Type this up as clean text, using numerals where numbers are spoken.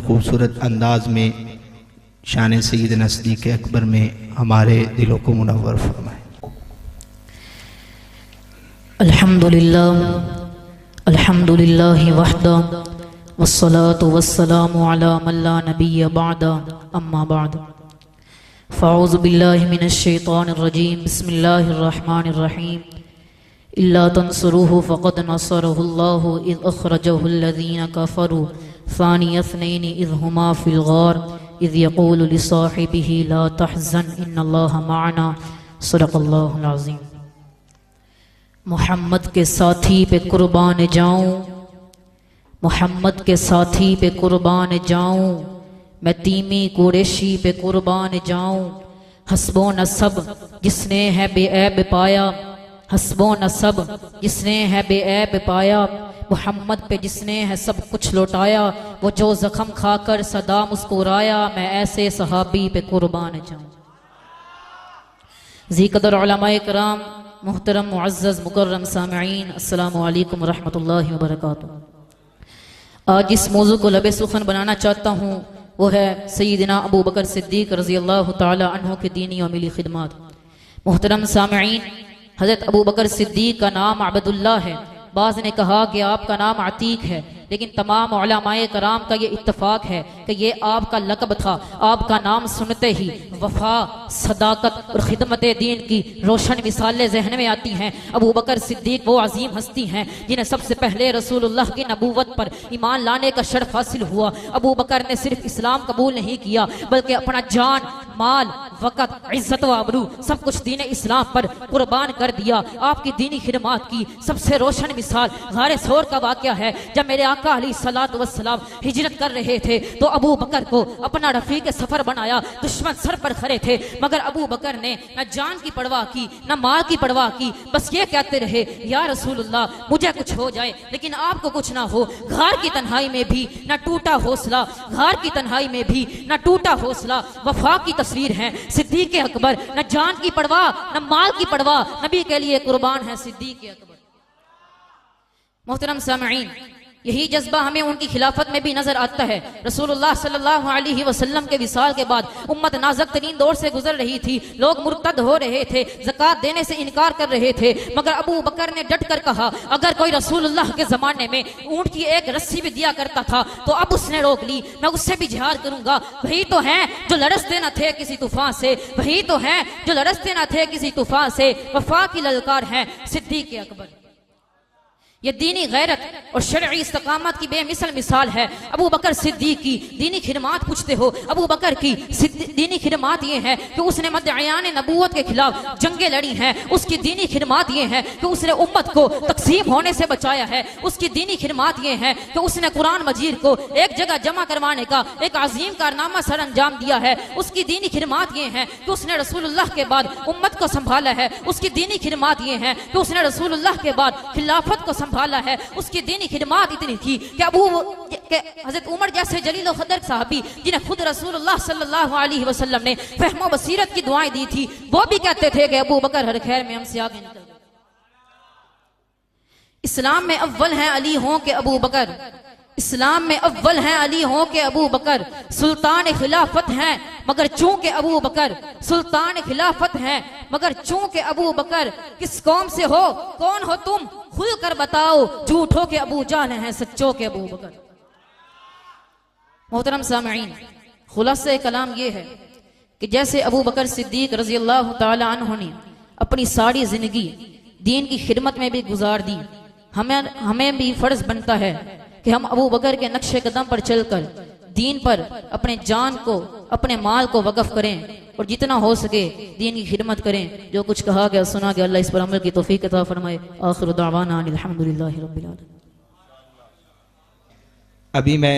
खूबसूरत अंदाज में शान सैयदना सिद्दीक़ अकबर में हमारे दिलों को मुनव्वर फरमाए। अल्हम्दुलिल्लाह वहदा वस्सलातु वस्सलामु अला मन ला नबिय्य बअदा अम्मा बाद फ़अऊज़ु बिल्लाहि मिनश शैतानिर रजीम बिस्मिल्लाहिर रहमानिर रहीम इल्ला तंसुरूहु फ़क़द नसरहुल्लाहु इज़ अख़रजहुल लज़ीना कफ़रू फ़ानिय इस्नैनि इज़ हुमा फ़िल ग़ार इज़ यक़ूलु लिसाहिबिही ला तहज़न इन्नल्लाहा मअना सदक़ल्लाहुल अज़ीम। मोहम्मद के साथी पे कुर्बान जाऊं, मोहम्मद के साथी पे कुर्बान जाऊं, मैं तीमी कुरैशी पे कुर्बान जाऊं। हस्बो नसब जिसने है बेऐब पाया, हस्बो नसब जिसने है बेऐब पाया, मोहम्मद पे जिसने है सब कुछ लौटाया, वो जो जख्म खाकर सदा मुस्कुराया, मैं ऐसे सहाबी पे कुर्बान जाऊं। ज़ीक़दर उलमाए किराम, मुहतरम मुअज़्ज़ज़ मुकर्रम सामिईन, अस्सलामु अलैकुम रहमतुल्लाहि व बरकातुहू। आज इस मौजू को लबे सुखन बनाना चाहता हूँ, वो है सय्यदना अबू बकर सिद्दीक़ रज़ी अल्लाह तआला अन्हु की दीनी और मिली खिदमत। मुहतरम सामिईन, हज़रत अबू बकर सिद्दीक़ का नाम अब्दुल्लाह है, बाज़ ने कहा कि आपका नाम अतीक है, लेकिन तमाम उलमाए कराम का ये इत्तफाक है कि ये आपका लक़ब था। आपका नाम सुनते ही वफा, सदाकत और खिदमत दीन की रोशन मिसालें जहन में आती हैं। अबू बकर सिद्दीक़ वो अजीम हस्ती हैं जिन्हें सबसे पहले रसूलुल्लाह की नबूवत पर ईमान लाने का शर्फ हासिल हुआ। अबू बकर ने सिर्फ इस्लाम कबूल नहीं किया, बल्कि अपना जान, माल, वक़्त, इज्जत व आबरू सब कुछ दीन इस्लाम पर कुर्बान कर दिया। आपकी दीनी खिदमत की सबसे रोशन मिसाल गारे सौर का वाक़या है। जब मेरे आका अलैहिस्सलातु वस्सलाम हिजरत कर रहे थे तो अबू बकर को अपना रफीक सफर बनाया। दुश्मन सर पर खड़े थे, मगर अबू बकर ने न जान की परवाह की, न माल की परवाह की, बस ये कहते रहे, या रसूलुल्लाह मुझे कुछ हो जाए लेकिन आपको कुछ ना हो। घर की तन्हाई में भी न टूटा हौसला, घर की तन्हाई में भी न टूटा हौसला। वफा की तस्वीर है सिद्दीक़ अकबर, न जान की परवाह न माल की परवाह, नबी के लिए कुर्बान है सिद्दीक़ अकबर। मोहतरम सामईन, यही जज्बा हमें उनकी खिलाफत में भी नजर आता है। रसूलुल्लाह सल्लल्लाहु अलैहि वसल्लम के विसाल के बाद उम्मत नाज़ुक तरीन दौर से गुजर रही थी। लोग मुर्तद हो रहे थे, ज़कात देने से इनकार कर रहे थे, मगर अबू बकर ने डट कर कहा, अगर कोई रसूलुल्लाह के जमाने में ऊंट की एक रस्सी भी दिया करता था तो अब उसने रोक ली, मैं उससे भी जिहाद करूंगा। वही तो है जो लड़सते न थे किसी तूफान से, वही तो है जो लड़सते न थे किसी तूफान से। वफा की ललकार है सिद्दीक़ अकबर। ये दीनी गैरत और शरई इस्तकामत की बेमिसल मिसाल है। अबू बकर सिद्दीक़ की दीनी खिदमत पूछते हो, अबू बकर की दीनी खिदमत ये है कि उसने मद्दअयान नबूवत के खिलाफ जंगें लड़ी हैं। उसकी दीनी खिदमत ये है कि उसने उम्मत को तकसीम होने से बचाया है। उसकी दीनी खिदमत ये है कि उसने कुरान मजीद को एक जगह जमा करवाने का एक अजीम कारनामा सर अंजाम दिया है। उसकी दीनी खिदमत ये है कि उसने रसूलुल्लाह के बाद उम्मत को संभाला है। उसकी दीनी खिदमत ये है कि उसने रसूलुल्लाह के बाद खिलाफत को संभाला है। उसकी दीनी खिदमत इतनी थी कि हजरत उमर जैसे जलील क़दर साहबी, जिन्हें खुद रसूलुल्लाह सल्लल्लाहु अलैहि वसल्लम ने फहमो बसीरत की दुआएं दी थी, वो भी कहते थे कि अबू बकर हर खैर में हमसे आगे निकल। इस्लाम में अव्वल हैं अली हों के अबू बकर, इस्लाम में अव्वल हैं अली हों के अबू बकर, सुल्तान खिलाफत हैं मगर चूंकि अबू बकर सुल्तान खिलाफत हैं मगर चूंकि अबू बकर। किस कौम से हो, कौन हो तुम, खुल कर बताओ, झूठों के अबू जान हैं सच्चों के अबू बकर। मोहतरम सामईन, खुलासा कलाम ये है कि जैसे अबू बकर सिद्दीक़ रज़ी अल्लाह तआला अन्हु ने अपनी सारी जिंदगी दीन की खिदमत में भी गुजार दी, हमें भी फर्ज बनता है कि हम अबू बकर के नक्शे कदम पर चलकर दीन पर अपने जान को, अपने माल को वक़्फ़ करें और जितना हो सके दीन की खिदमत करें। जो कुछ कहा गया सुना गया, अल्लाह इस पर अमल की तौफीक अता फरमाए। आखिर दावाना अनिल हम्दुलिल्लाहि रब्बिल आलमीन। अभी मैं